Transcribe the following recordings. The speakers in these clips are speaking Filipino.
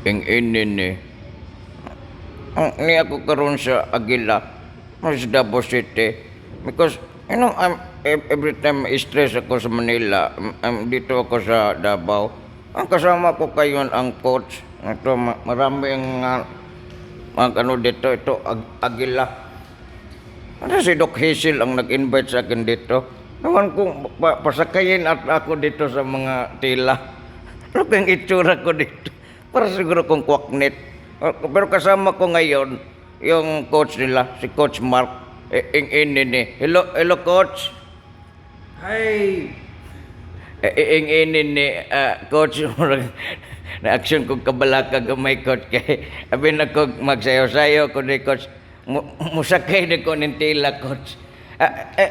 Ing inin ni. Ni ako karon sa Aguila, sa Davao City. Because, every time stress ako sa Manila, dito ako sa Davao. Ang kasama ko kayon ang coach. Ito, marami ang dito, ito, Aguila. Ano si Doc Hazel ang nag-invite sa akin dito. Naman kong pasakayin at ako dito sa mga tila. Ano kang itsura ko dito? Para siguro kong kwaknet. Pero kasama ko ngayon, yung coach nila, si Coach Mark. Hello coach. Hi. Coach, na action kong kabalaka gamay coach kay abi na ko magsayo-sayo ko ni coach. Musakay na ko ng tila coach.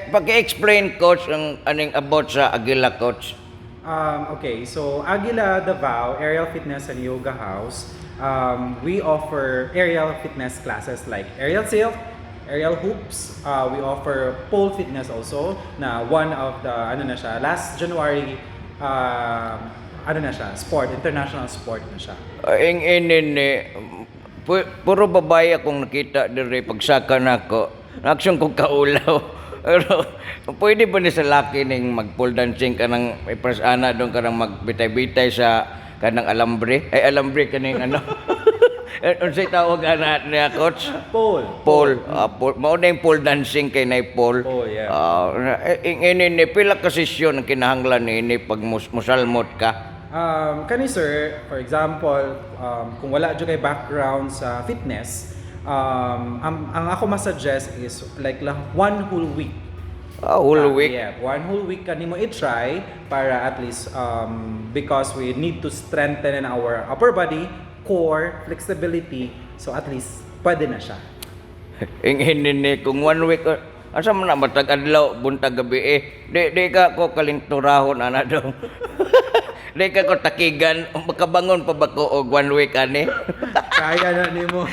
Pag-explain coach ang aning about sa Aguila coach. Okay, so Aguila Davao Aerial Fitness and Yoga House, we offer aerial fitness classes like aerial silk, aerial hoops. We offer pole fitness also na one of the last January sport, international sport na siya. Puro babae akong nakita dire pagsaka nako. Action kong kaulaw. Pero pwede ba ni sa laki ning mag-pole dancing ka ng may prasana doon ka nang magbitay-bitay sa kanang alambre? Ay alambre kaning ano. Unsay tawag ana niya coach? Pole. Pole. Mao na yung pole dancing kay nay pole. Pole, yeah. Ini pila ka sesyon ang kinahanglan ni pag musalmot ka. Kani sir, for example, kung wala dyan kay background sa fitness, ang ako masuggest is like one whole week. Whole week? Yeah, one whole week kanimo i-try para at least because we need to strengthen our upper body, core, flexibility, so at least pwede na siya. Inginin kung 1 week, asa man na matag adlaw buntag gabi di ka ko kalinturahon ana dong. Di ka ko takigan, makabangon pa ba ko og 1 week ani? Kaya na nimo.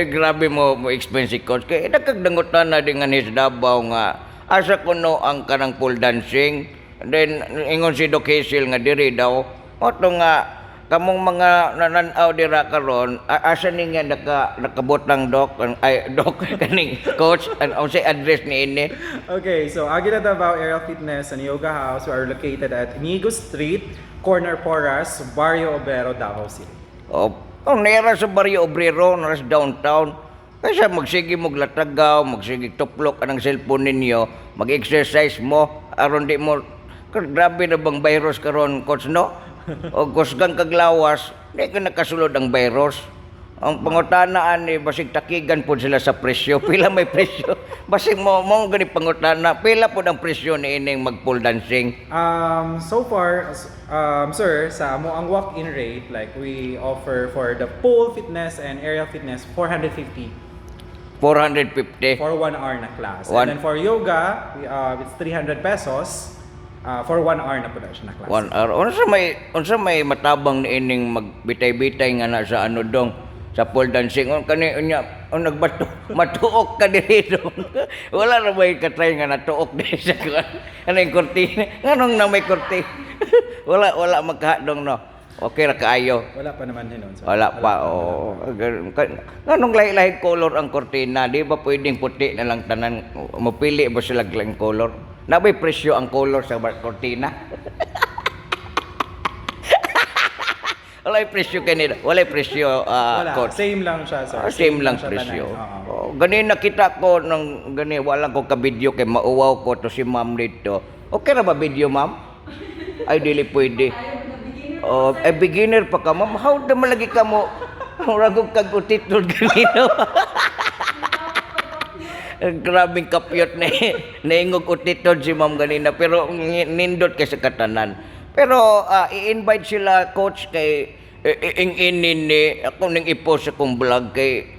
Grabe mo expense si coach kay nagkagdangutan na din nga ni sa Davao nga asa kuno ang kanang pole dancing, then ingon si Doc Hazel nga diri daw oto nga kamong mga nananaw dira karon asa ni nga nakabotang doc kaning coach and say address ni ini. Okay, so Aguila Davao Aerial Fitness and Yoga House, we are located at Inigo Street, Corner Porras, Barrio Obrero, Davao City. Nera sa Barrio Obrero, nara sa downtown. Kaysa magsige mo glatagaw, magsige tuplok anang cellphone ninyo, mag-exercise mo, aron di mo, grabe na bang virus karon coach no? O kusgang kaglawas, di ka nakasulod ang virus. Ang pangutanaan ni basig takigan po sila sa presyo. Pila may presyo? Basig mo gani pangutana, pila po ang presyo ni ining mag-pole dancing? So far, sir, sa mo ang walk-in rate, like we offer for the pole fitness and aerial fitness, 450 450 for 1 hour na class. And then for yoga, it's 300 pesos. For 1 hour na po na siya na class. 1 hour. Unsa may matabang ni ining magbitay-bitay nga na sa ano dong sa pole dancing kani unya nagbato matuok ka diri dong. Wala ra may katry nga natuok diri sa kanang kurtina. Nganong na may kurtina? wala magkahadong no. Okay ra kaayo. Wala pa naman hinon. So wala pa. Nganong lahi-lahi color ang kurtina? Di ba pwedeng puti na lang tanan? Mapili ba sila lang color? Nabay presyo ang color sa kortina. Walay presyo kanina. Walay presyo wala. coach. Same lang siya, sir. Same lang siya presyo. tanan. Gani nakita ko nang gani wala ko ka video kay mauwaw ko to si ma'am dito. Okay ra ba video ma'am? Ay dili pwede. Beginner pa ka ma'am. How da malagi ka mo? Ragog kag utitod kanino. Grabing kapyot na naingog utitod si ma'am ganina pero nindot kay sa katanan. Pero i-invite sila coach kay ini ako ning i-post akong vlog kay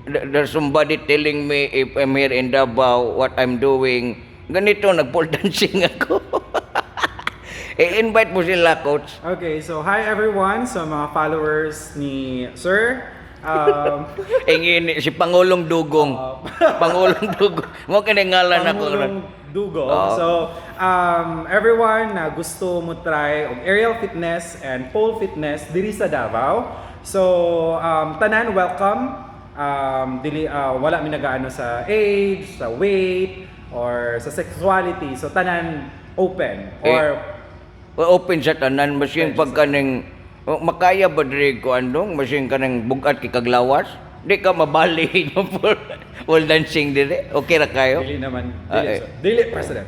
there's somebody telling me if I'm here in Davao what I'm doing ganito nag-pole dancing ako. I-invite mo sila coach. Okay, so hi everyone sa mga followers ni Sir. Ingin si Pangulong Dugong. Pangulong Dugong. Mo kini ngalan ako. Pangulong Dugong. So, everyone na gusto mo try og aerial fitness and pole fitness diri sa Davao. So, tanan welcome. Wala mi nagaano sa age, sa weight, or sa sexuality. So, tanan open. Or, Open sa tanan, masing pagkaning makaya ba diri ko andong, masing kanang bugat kay kaglawas? Di ka mabali no pole dancing diri. Okay ra kayo? dili naman. Dili, President.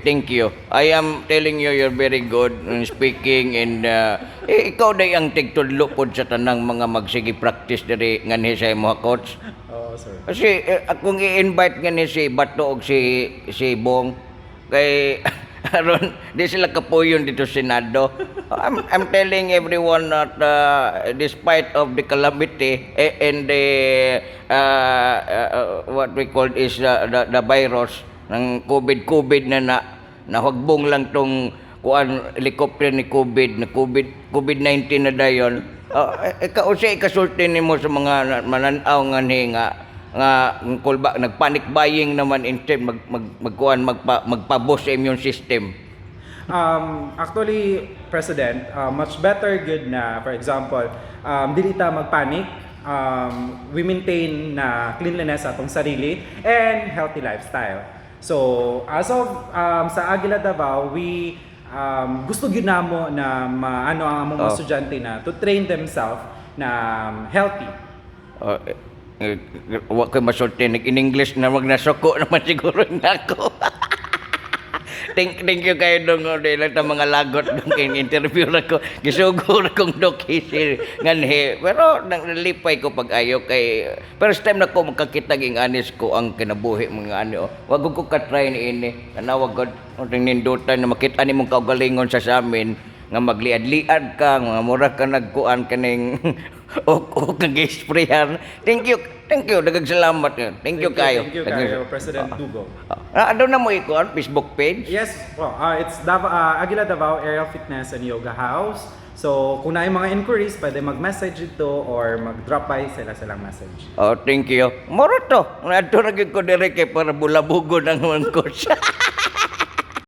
Thank you. I am telling you, you're very good in speaking and ikaw day ang tigtudlo pod sa tanang mga magsige practice diri nganhi sa imong coach. Oh, sir. Kasi akong i-invite ngani si Bato og si Bong kay aron di sila kapuyon dito sa Senado. I'm telling everyone that despite of the calamity and the what we call is the virus ng COVID na hugbong lang tong kuan helicopter ni COVID-19 na dayon. Ikaw sa ikasulti nimo sa mga mananaw nga kulba nagpanic buying naman instead magpaboost sa immune system. Actually, President, much better good na, for example, dili ta magpanic. We maintain na cleanliness atong sarili and healthy lifestyle. So, as of sa Aguila Davao, we gusto gyud namo na maano ang among mga estudyante na to train themselves na healthy. Wa ko masulti in English na wag nasoko naman siguro nako. Thank you kayo dong dahil ta mga lagot dong kay interview ra ko. Gisugod kong Doc Hisil nganhi. Pero nalipay ko pag-ayo kay first time na ko makakita ging anis ko ang kinabuhi mga ano. Wag ko ka-try ni ini. Tanawag ko nindutan na makita nimong kaugalingon sa amin nga magliad-liad ka, mga mura ka nagkuan kaning o kag-sprayan. Thank you, daghang salamat. Thank you kayo. Thank you kayo, President Dugo. Ano na mo ikuan Facebook page? Yes, well, it's Aguila Davao Aerial Fitness and Yoga House. So, kung na mga inquiries, pwede mag-message ito or mag-drop by silang message. Thank you. Moro to. Adto ra gyud ko dire kay para bulabugon ang mga coach.